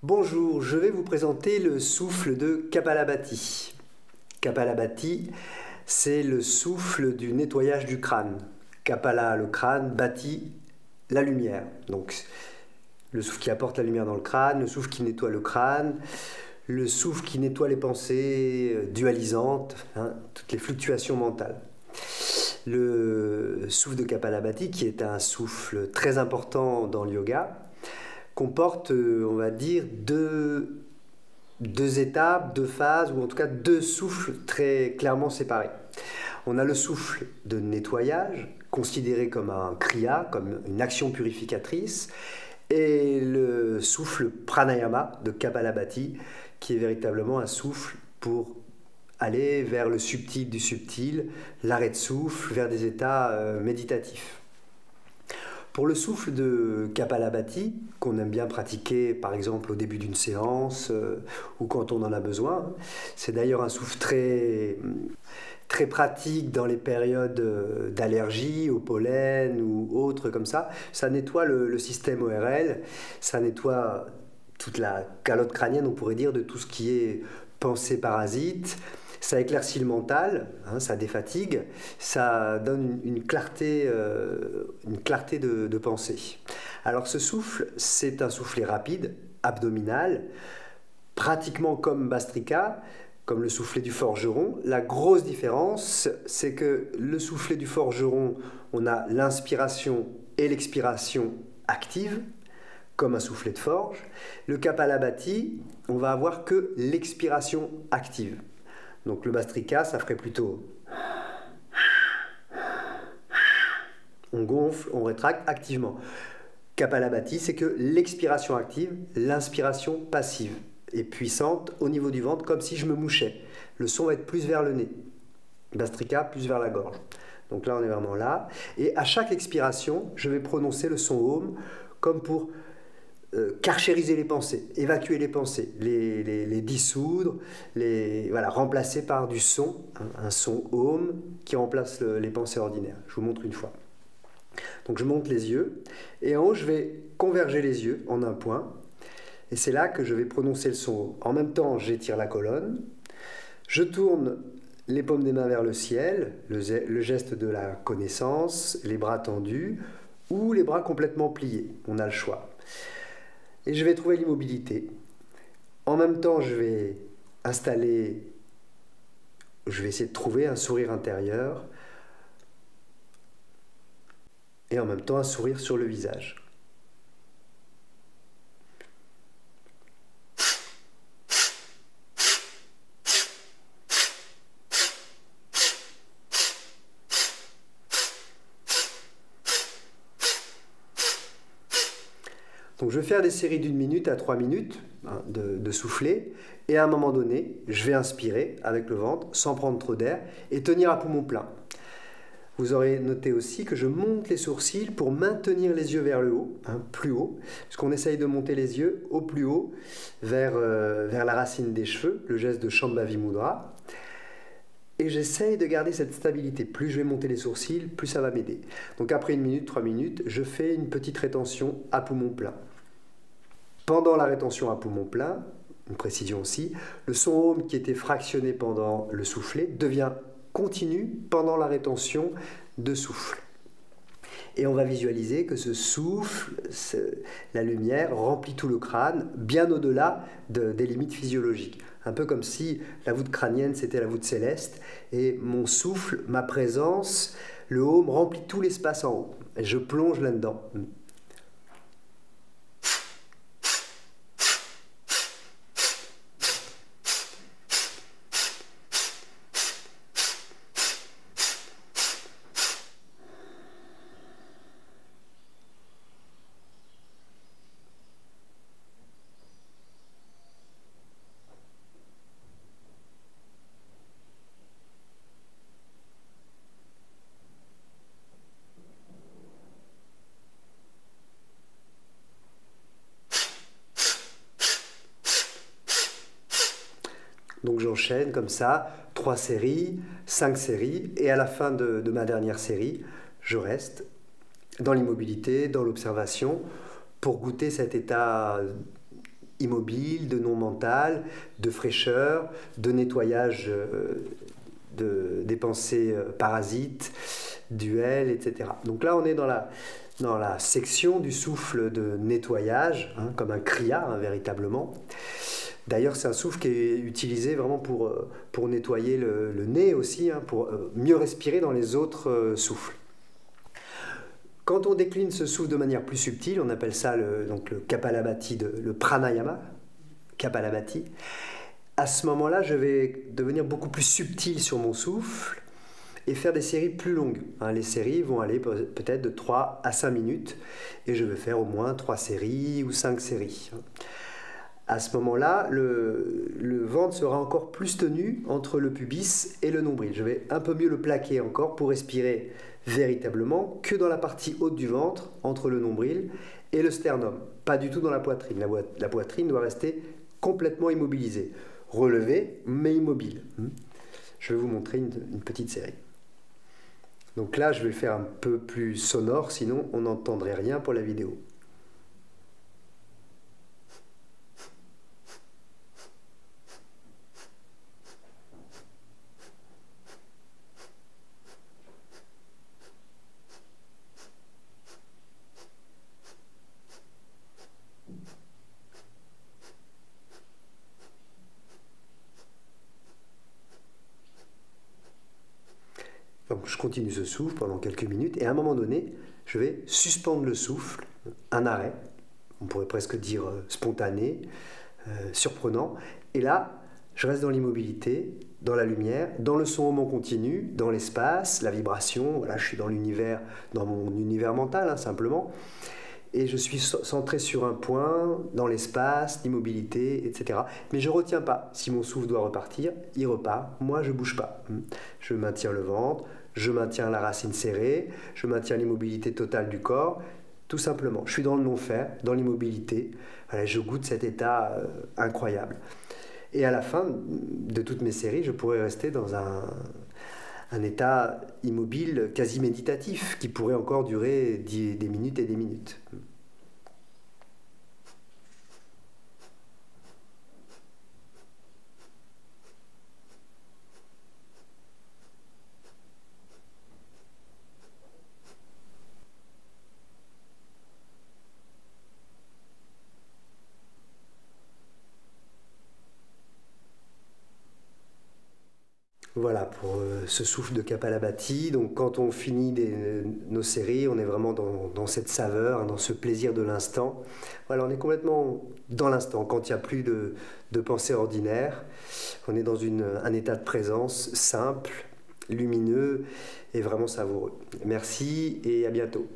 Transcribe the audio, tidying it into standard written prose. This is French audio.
Bonjour, je vais vous présenter le souffle de Kapalabhati. Kapalabhati, c'est le souffle du nettoyage du crâne. Kapala, le crâne, Bhati, la lumière. Donc, le souffle qui apporte la lumière dans le crâne, le souffle qui nettoie le crâne, le souffle qui nettoie les pensées dualisantes, toutes les fluctuations mentales. Le souffle de Kapalabhati, qui est un souffle très important dans le yoga, comporte, on va dire, deux étapes, deux phases, ou en tout cas deux souffles très clairement séparés. On a le souffle de nettoyage, considéré comme un kriya, comme une action purificatrice, et le souffle pranayama de Kapalabhati, qui est véritablement un souffle pour aller vers le subtil du subtil, l'arrêt de souffle, vers des états méditatifs. Pour le souffle de Kapalabhati, qu'on aime bien pratiquer par exemple au début d'une séance ou quand on en a besoin, c'est d'ailleurs un souffle très pratique dans les périodes d'allergie au pollen ou autres comme ça. Ça nettoie le système ORL, ça nettoie toute la calotte crânienne, on pourrait dire, de tout ce qui est pensée parasite. Ça éclaircit le mental, ça défatigue, ça donne une clarté de pensée. Alors ce souffle, c'est un soufflet rapide, abdominal, pratiquement comme Bhastrika, comme le soufflet du forgeron. La grosse différence, c'est que le soufflet du forgeron, on a l'inspiration et l'expiration active, comme un soufflet de forge. Le Kapalabhati, on va avoir que l'expiration active. Donc le Bhastrika, ça ferait plutôt... On gonfle, on rétracte activement. Kapalabhati, c'est que l'expiration active, l'inspiration passive et puissante au niveau du ventre, comme si je me mouchais. Le son va être plus vers le nez. Bhastrika, plus vers la gorge. Donc là, on est vraiment là. Et à chaque expiration, je vais prononcer le son Om comme pour... karchériser les pensées, évacuer les pensées, les dissoudre, remplacer par du son, un son Om qui remplace les pensées ordinaires. Je vous montre une fois. Donc je monte les yeux et en haut je vais converger les yeux en un point et c'est là que je vais prononcer le son Om. En même temps j'étire la colonne, je tourne les paumes des mains vers le ciel, le geste de la connaissance, les bras tendus ou les bras complètement pliés, on a le choix. Et je vais trouver l'immobilité. En même temps, je vais essayer de trouver un sourire intérieur et en même temps un sourire sur le visage. Donc je vais faire des séries d'1 minute à 3 minutes de souffler et à un moment donné, je vais inspirer avec le ventre sans prendre trop d'air et tenir à poumon plein. Vous aurez noté aussi que je monte les sourcils pour maintenir les yeux vers le haut, plus haut, parce qu'on essaye de monter les yeux au plus haut vers la racine des cheveux, le geste de Shambhavi Mudra. Et j'essaye de garder cette stabilité. Plus je vais monter les sourcils, plus ça va m'aider. Donc après 1 minute, 3 minutes, je fais une petite rétention à poumon plein. Pendant la rétention à poumon plein, une précision aussi, le son Om qui était fractionné pendant le soufflet devient continu pendant la rétention de souffle. Et on va visualiser que ce souffle, la lumière, remplit tout le crâne, bien au-delà des limites physiologiques. Un peu comme si la voûte crânienne, c'était la voûte céleste, et mon souffle, ma présence, le Om remplit tout l'espace en haut. Et je plonge là-dedans. Donc j'enchaîne comme ça, 3 séries, 5 séries, et à la fin de ma dernière série, je reste dans l'immobilité, dans l'observation, pour goûter cet état immobile, de non mental, de fraîcheur, de nettoyage des pensées parasites, duel, etc. Donc là, on est dans la section du souffle de nettoyage, hein, comme un kriya, hein, véritablement. D'ailleurs, c'est un souffle qui est utilisé vraiment pour nettoyer le nez aussi, hein, pour mieux respirer dans les autres souffles. Quand on décline ce souffle de manière plus subtile, on appelle ça donc le Kapalabhati, le pranayama, Kapalabhati. À ce moment-là, je vais devenir beaucoup plus subtil sur mon souffle et faire des séries plus longues. Hein, les séries vont aller peut-être de 3 à 5 minutes et je vais faire au moins 3 séries ou 5 séries. À ce moment-là, le ventre sera encore plus tenu entre le pubis et le nombril. Je vais un peu mieux le plaquer encore pour respirer véritablement que dans la partie haute du ventre, entre le nombril et le sternum. Pas du tout dans la poitrine. La poitrine doit rester complètement immobilisée. Relevée, mais immobile. Je vais vous montrer une petite série. Donc là, je vais le faire un peu plus sonore, sinon on n'entendrait rien pour la vidéo. Donc je continue ce souffle pendant quelques minutes et à un moment donné, je vais suspendre le souffle, un arrêt, on pourrait presque dire spontané, surprenant. Et là, je reste dans l'immobilité, dans la lumière, dans le son moment continu, dans l'espace, la vibration. Voilà, je suis dans l'univers, dans mon univers mental, hein, simplement. Et je suis centré sur un point, dans l'espace, l'immobilité, etc. Mais je ne retiens pas. Si mon souffle doit repartir, il repart. Moi, je ne bouge pas. Je maintiens le ventre, je maintiens la racine serrée, je maintiens l'immobilité totale du corps. Tout simplement, je suis dans le non-faire, dans l'immobilité. Voilà, je goûte cet état incroyable. Et à la fin de toutes mes séries, je pourrais rester dans un état immobile quasi méditatif qui pourrait encore durer des minutes et des minutes. Voilà pour ce souffle de Kapalabhati. Donc quand on finit nos séries, on est vraiment dans cette saveur, dans ce plaisir de l'instant. Voilà, on est complètement dans l'instant. Quand il n'y a plus de pensée ordinaire, on est dans un état de présence simple, lumineux et vraiment savoureux. Merci et à bientôt.